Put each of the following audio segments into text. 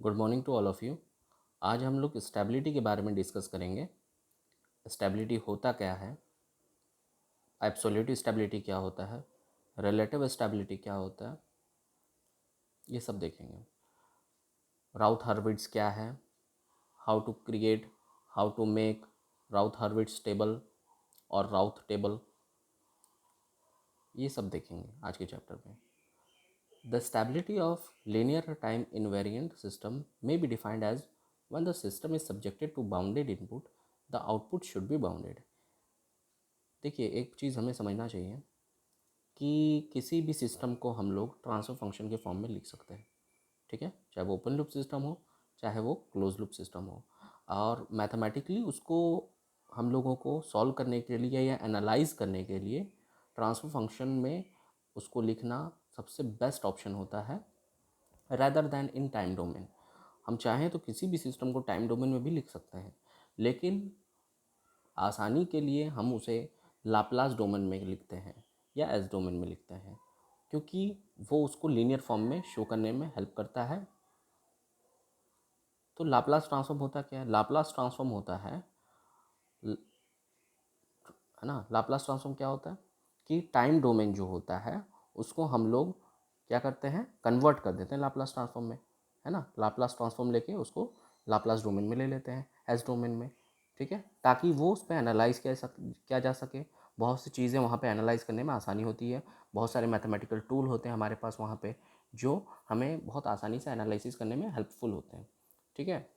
Good morning to all of you. आज हम लोग स्टेबिलिटी के बारे में डिस्कस करेंगे। स्टेबिलिटी होता क्या है, एब्सोल्यूट स्टेबिलिटी क्या होता है, रिलेटिव स्टेबिलिटी क्या होता है, ये सब देखेंगे। राउथ हर्विट्ज़ क्या है, how to create, how to make Routh Hurwitz table और राउथ टेबल, ये सब देखेंगे आज के चैप्टर में। The stability of linear time invariant system may be defined as when the system is subjected to bounded input, the output should be bounded। देखिए, एक चीज़ हमें समझना चाहिए कि किसी भी सिस्टम को हम लोग ट्रांसफर फंक्शन के फॉर्म में लिख सकते हैं। ठीक है, चाहे वो ओपन लूप सिस्टम हो, चाहे वो क्लोज लूप सिस्टम हो। और मैथमेटिकली उसको हम लोगों को सॉल्व करने के लिए या एनालाइज करने के लिए ट्रांसफर फंक्शन में उसको लिखना सबसे बेस्ट ऑप्शन होता है rather than in time domain. हम चाहें तो किसी भी सिस्टम को टाइम डोमेन में भी लिख सकते हैं, लेकिन आसानी के लिए हम उसे लाप्लास डोमेन में लिखते हैं या एस डोमेन में लिखते हैं, क्योंकि वो उसको लीनियर फॉर्म में शो करने में हेल्प करता है। तो लाप्लास ट्रांसफॉर्म होता क्या है? लाप्लास ट्रांसफॉर्म होता है ना, लाप्लास ट्रांसफॉर्म क्या होता है कि टाइम डोमेन जो होता है उसको हम लोग क्या करते हैं, कन्वर्ट कर देते हैं लाप्लास ट्रांसफॉर्म में, है ना। लाप्लास ट्रांसफॉर्म लेके उसको लाप्लास डोमेन में ले लेते हैं, एस डोमेन में। ठीक है, ताकि वो उस पर एनालाइज किया जा सके। बहुत सी चीज़ें वहाँ पे एनालाइज करने में आसानी होती है। बहुत सारे मैथमेटिकल टूल होते हैं हमारे पास वहाँ पे, जो हमें बहुत आसानी से एनालिसिस करने में हेल्पफुल होते हैं। ठीक है,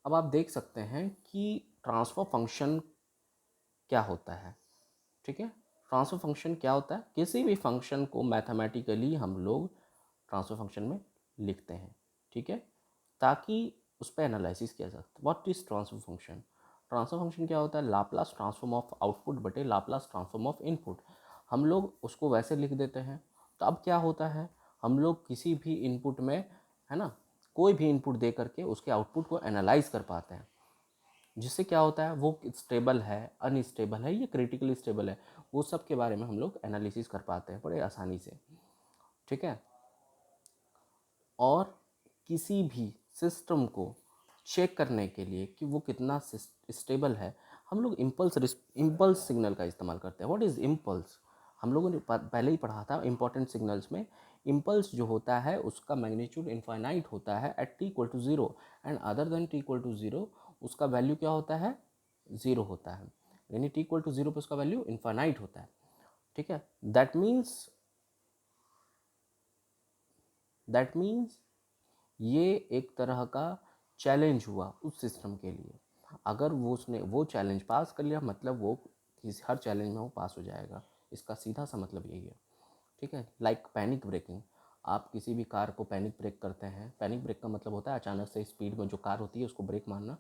अब आप देख सकते हैं कि ट्रांसफर फंक्शन क्या होता है। ठीक है, ट्रांसफर फंक्शन क्या होता है? किसी भी फंक्शन को मैथमेटिकली हम लोग ट्रांसफर फंक्शन में लिखते हैं। ठीक है, ताकि उस पर एनालिसिस किया जा सकता है। What is transfer function? Transfer function क्या होता है? लाप्लास ट्रांसफॉर्म ऑफ आउटपुट बटे लाप्लास ट्रांसफॉर्म ऑफ इनपुट। हम लोग उसको वैसे लिख देते हैं। तो अब क्या होता है, हम लोग किसी भी इनपुट में, है ना, कोई भी इनपुट दे करके उसके आउटपुट को एनालाइज कर पाते हैं, जिससे क्या होता है, वो स्टेबल है, अनस्टेबल है, ये क्रिटिकली स्टेबल है, वो सब के बारे में हम लोग एनालिसिस कर पाते हैं बड़े आसानी से। ठीक है, और किसी भी सिस्टम को चेक करने के लिए कि वो कितना स्टेबल है, हम लोग इम्पल्स सिग्नल का इस्तेमाल करते हैं। What is impulse? हम लोगों ने पहले ही पढ़ा था इंपॉर्टेंट सिग्नल्स में। इम्पल्स जो होता है उसका मैग्नीट्यूड इनफाइनाइट होता है at t equal to zero, and other than t equal to zero उसका वैल्यू क्या होता है? ज़ीरो होता है। यानी टी इक्वल टू ज़ीरो पर उसका वैल्यू इनफाइनाइट होता है। ठीक है, दैट मीन्स ये एक तरह का चैलेंज हुआ उस सिस्टम के लिए। अगर उसने वो चैलेंज पास कर लिया, मतलब वो किसी हर चैलेंज में वो पास हो जाएगा। इसका सीधा सा मतलब यही है। ठीक है, लाइक पैनिक ब्रेकिंग। आप किसी भी कार को पैनिक ब्रेक करते हैं। पैनिक ब्रेक का मतलब होता है अचानक से स्पीड में जो कार होती है उसको ब्रेक मारना।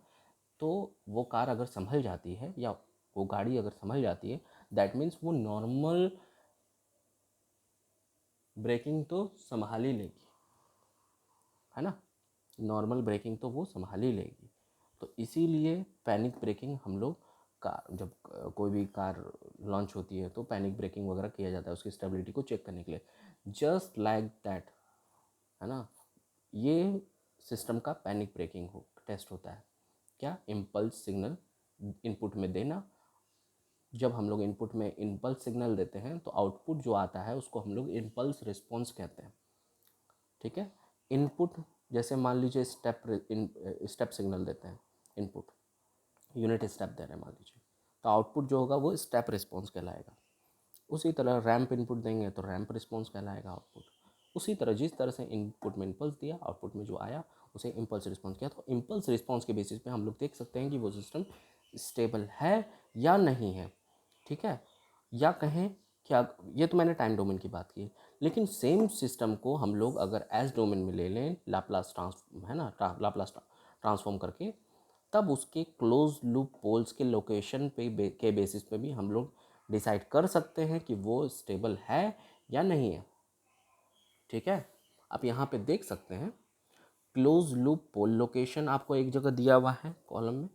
तो वो कार अगर संभल जाती है या वो गाड़ी अगर संभल जाती है, दैट मीन्स वो नॉर्मल ब्रेकिंग तो संभाल ही लेगी, है ना। नॉर्मल ब्रेकिंग तो वो संभाल ही लेगी। तो इसीलिए पैनिक ब्रेकिंग हम लोग कार, जब कोई भी कार लॉन्च होती है तो पैनिक ब्रेकिंग वगैरह किया जाता है उसकी स्टेबिलिटी को चेक करने के लिए। जस्ट लाइक दैट, है ना, ये सिस्टम का पैनिक ब्रेकिंग टेस्ट होता है। क्या? इम्पल्स सिग्नल इनपुट में देना। जब हम लोग इनपुट में इम्पल्स सिग्नल देते हैं तो आउटपुट जो आता है उसको हम लोग इम्पल्स रिस्पॉन्स कहते हैं। ठीक है, इनपुट जैसे मान लीजिए स्टेप सिग्नल देते हैं, इनपुट यूनिट स्टेप दे रहे हैं मान लीजिए, तो आउटपुट जो होगा वो स्टेप रिस्पॉन्स कहलाएगा। उसी तरह रैंप इनपुट देंगे तो रैंप रिस्पॉन्स कहलाएगा आउटपुट। उसी तरह जिस तरह से इनपुट में इम्पल्स दिया, आउटपुट में जो आया उसे इम्पल्स रिस्पॉन्स किया। तो इम्पल्स रिस्पॉन्स के बेसिस पे हम लोग देख सकते हैं कि वो सिस्टम स्टेबल है या नहीं है। ठीक है, या कहें क्या, ये तो मैंने टाइम डोमेन की बात की, लेकिन सेम सिस्टम को हम लोग अगर एस डोमेन में ले लें, लाप्लास है ना, लाप्लास ट्रांसफॉर्म करके, तब उसके क्लोज लूप पोल्स के लोकेशन के बेसिस पे भी हम लोग डिसाइड कर सकते हैं कि वो स्टेबल है या नहीं है। ठीक है, आप यहाँ पे देख सकते हैं क्लोज लूप पोल लोकेशन आपको एक जगह दिया हुआ है कॉलम में।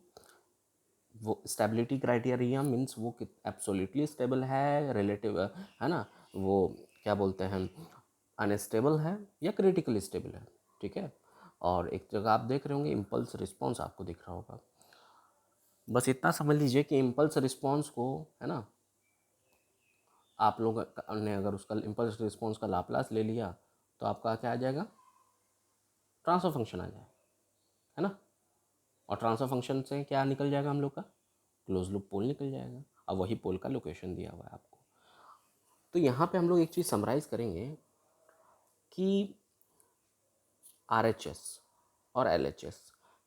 वो स्टेबिलिटी क्राइटेरिया मीन्स वो एब्सोल्युटली स्टेबल है, रिलेटिव, है ना, वो क्या बोलते हैं, अनस्टेबल है या क्रिटिकली स्टेबल है। ठीक है, और एक जगह आप देख रहे होंगे इम्पल्स रिस्पॉन्स आपको दिख रहा होगा। बस इतना समझ लीजिए कि इम्पल्स रिस्पॉन्स को, है ना, आप लोग ने अगर उसका इम्पल्स रिस्पॉन्स का लाप्लास ले लिया तो आपका क्या आ जाएगा, ट्रांसफर फंक्शन आ जाएगा, है ना। और ट्रांसफर फंक्शन से क्या निकल जाएगा हम लोग का, क्लोज लूप पोल निकल जाएगा। अब वही पोल का लोकेशन दिया हुआ है आपको। तो यहाँ पे हम लोग एक चीज़ समराइज़ करेंगे कि RHS और LHS,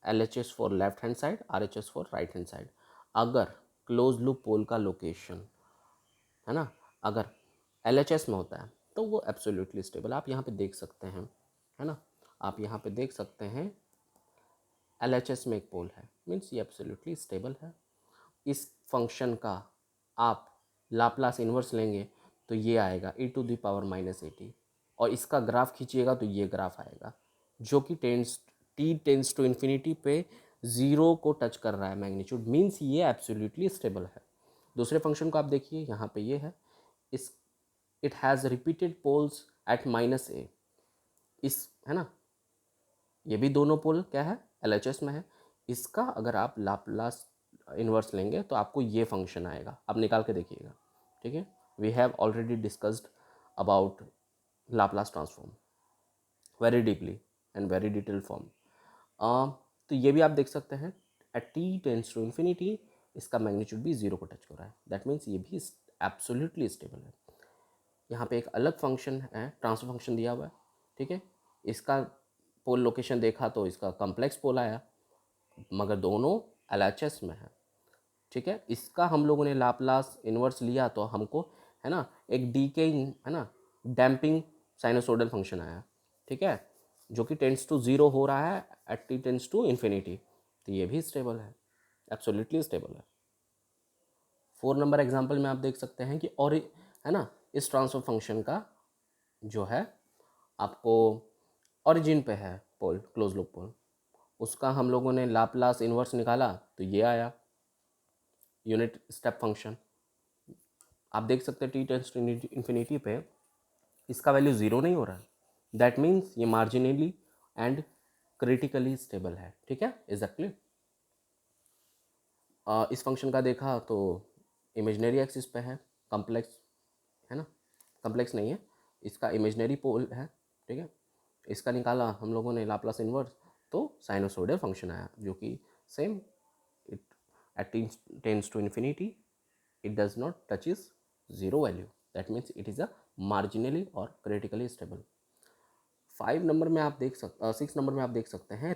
LHS for left hand side, RHS for right hand side, अगर क्लोज लूप पोल का लोकेशन, है ना, अगर LHS में होता है तो वो एब्सोल्युटली स्टेबल, आप यहाँ पे देख सकते हैं, है ना, आप यहाँ पे देख सकते हैं LHS में एक पोल है, मीन्स ये एब्सोल्युटली स्टेबल है। इस फंक्शन का आप लाप्लास इन्वर्स लेंगे तो ये आएगा e⁻⁻80, और इसका ग्राफ खींचिएगा तो ये ग्राफ आएगा जो कि टेंस टू इन्फिनिटी पे ज़ीरो को टच कर रहा है मैग्नीट्यूड, मीन्स ये एब्सोल्युटली स्टेबल है। दूसरे फंक्शन को आप देखिए, यहाँ पे ये है, इस it has repeated poles at -a, इस, है ना, ये भी दोनों पोल क्या है, LHS में है। इसका अगर आप लाप्लास इन्वर्स लेंगे तो आपको ये फंक्शन आएगा, आप निकाल के देखिएगा, ठीक है। We have already discussed about Laplace transform very deeply and very detail form. तो ये भी आप देख सकते हैं at t tends to infinity इसका मैग्नीट्यूड भी ज़ीरो को टच कर रहा है, दैट मीन्स ये भी एब्सोल्युटली स्टेबल है। यहाँ पे एक अलग फंक्शन है, ट्रांसफर फंक्शन दिया हुआ है, ठीक है। इसका पोल लोकेशन देखा तो इसका कॉम्प्लेक्स पोल आया, मगर दोनों LHS में है, ठीक है। इसका हम लोगों ने लाप्लास इन्वर्स लिया तो हमको, है ना, एक डीकेइंग, है ना, डैम्पिंग साइनोसोडल फंक्शन आया, ठीक है, जो कि टेंस टू ज़ीरो हो रहा है at t tends to infinity, तो ये भी स्टेबल है, एब्सोल्युटली स्टेबल है। 4 नंबर एग्जाम्पल में आप देख सकते हैं कि, और, है ना, इस ट्रांसफर फंक्शन का जो है आपको ओरिजिन पे है पोल, क्लोज लूप पोल, उसका हम लोगों ने लाप्लास इन्वर्स निकाला तो ये आया यूनिट स्टेप फंक्शन। आप देख सकते हैं t टेंस टू इन्फिनिटी पे इसका वैल्यू ज़ीरो नहीं हो रहा है, दैट मीन्स ये मार्जिनली एंड क्रिटिकली स्टेबल है, ठीक है, एग्जैक्टली। इस फंक्शन का देखा तो इमेजनरी एक्सिस पे है, कॉम्प्लेक्स, है ना, कॉम्प्लेक्स नहीं है, इसका इमेजनरी पोल है, ठीक है। इसका निकाला हम लोगों ने लाप्लास इन्वर्स तो साइनोसोइडल फंक्शन आया जो कि same, it at tends to infinity it does not touches zero value, that means it is a marginally or critically stable। 5 number में आप देख सकते 6 नंबर में आप देख सकते हैं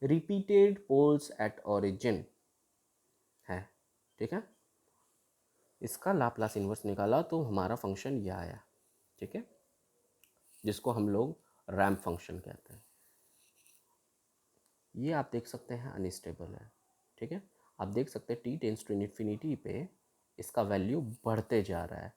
रिपीटेड पोल्स एट ओरिजिन है, ठीक है। इसका लाप्लास इन्वर्स निकाला तो हमारा फंक्शन यह आया, ठीक है, जिसको हम लोग रैम्प फंक्शन कहते हैं। ये आप देख सकते हैं अनस्टेबल है, ठीक है। आप देख सकते हैं t टेंस टू इन्फिनिटी पे इसका वैल्यू बढ़ते जा रहा है,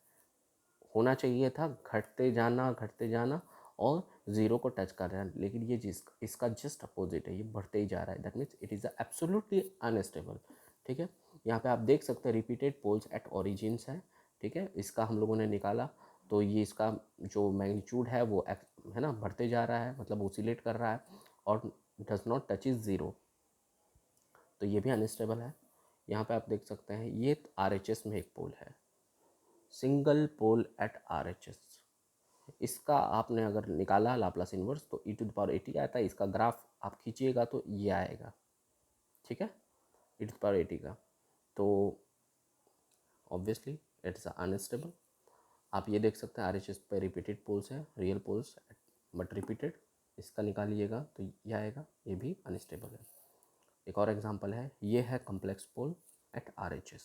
होना चाहिए था घटते जाना और ज़ीरो को टच कर रहा है, लेकिन ये इसका जस्ट अपोजिट है, ये बढ़ते ही जा रहा है, that means it is absolutely unstable, ठीक है। यहाँ पे आप देख सकते हैं रिपीटेड पोल्स एट ओरिजिन्स है, ठीक है। इसका हम लोगों ने निकाला तो ये इसका जो मैग्नीट्यूड है वो है ना बढ़ते जा रहा है, मतलब ओसिलेट कर रहा है और does not touch is zero, तो ये भी अनस्टेबल है। यहाँ पे आप देख सकते हैं ये RHS में एक पोल है, सिंगल पोल एट RHS, इसका आपने अगर निकाला लाप्लास इन्वर्स तो e⁻80 आता है, इसका ग्राफ आप खींचिएगा तो ये आएगा, ठीक है, e⁻80 का, तो ऑब्वियसली इट्स अनस्टेबल। आप ये देख सकते हैं RHS पे रिपीटेड पोल्स है, रियल पोल्स बट रिपीटेड, इसका निकालिएगा तो ये आएगा, ये भी अनस्टेबल है। एक और एग्जांपल है, ये है कॉम्प्लेक्स पोल एट RHS,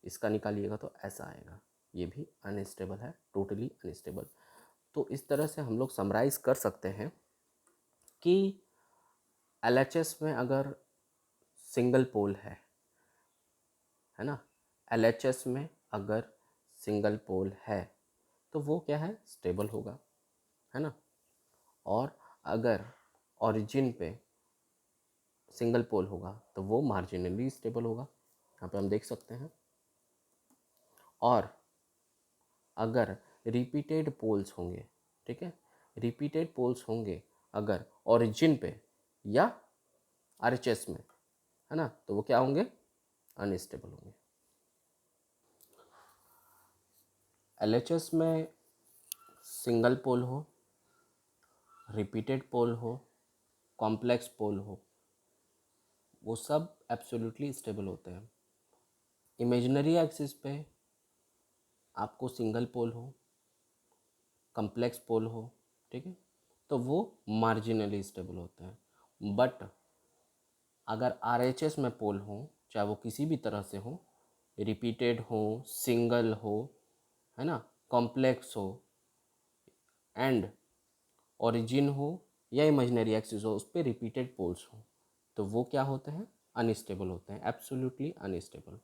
इसका निकालिएगा तो ऐसा आएगा, ये भी अनस्टेबल है, टोटली अनस्टेबल। तो इस तरह से हम लोग समराइज़ कर सकते हैं कि LHS में अगर सिंगल पोल है ना, LHS में अगर सिंगल पोल है तो वो क्या है, स्टेबल होगा, है ना। और अगर ओरिजिन पे सिंगल पोल होगा तो वो मार्जिनली स्टेबल होगा, यहाँ पे हम देख सकते हैं। और अगर रिपीटेड पोल्स होंगे, ठीक है, रिपीटेड पोल्स होंगे अगर ओरिजिन पे या आरएचएस में, है ना, तो वो क्या होंगे, अनस्टेबल होंगे। एलएचएस में सिंगल पोल हो, रिपीटेड पोल हो, कॉम्प्लेक्स पोल हो, वो सब एब्सोल्युटली स्टेबल होते हैं। इमेजिनरी एक्सिस पे आपको सिंगल पोल हो, कॉम्प्लेक्स पोल हो, ठीक है, तो वो मार्जिनली स्टेबल होते हैं। बट अगर आरएचएस में पोल हो, चाहे वो किसी भी तरह से हो, रिपीटेड हो, सिंगल हो, है ना, कॉम्प्लेक्स हो, एंड ओरिजिन हो या इमेजिनरी एक्सिस हो, उस पर रिपीटेड पोल्स हो, तो वो क्या होते हैं, अनस्टेबल होते हैं, एब्सोल्युटली अनस्टेबल।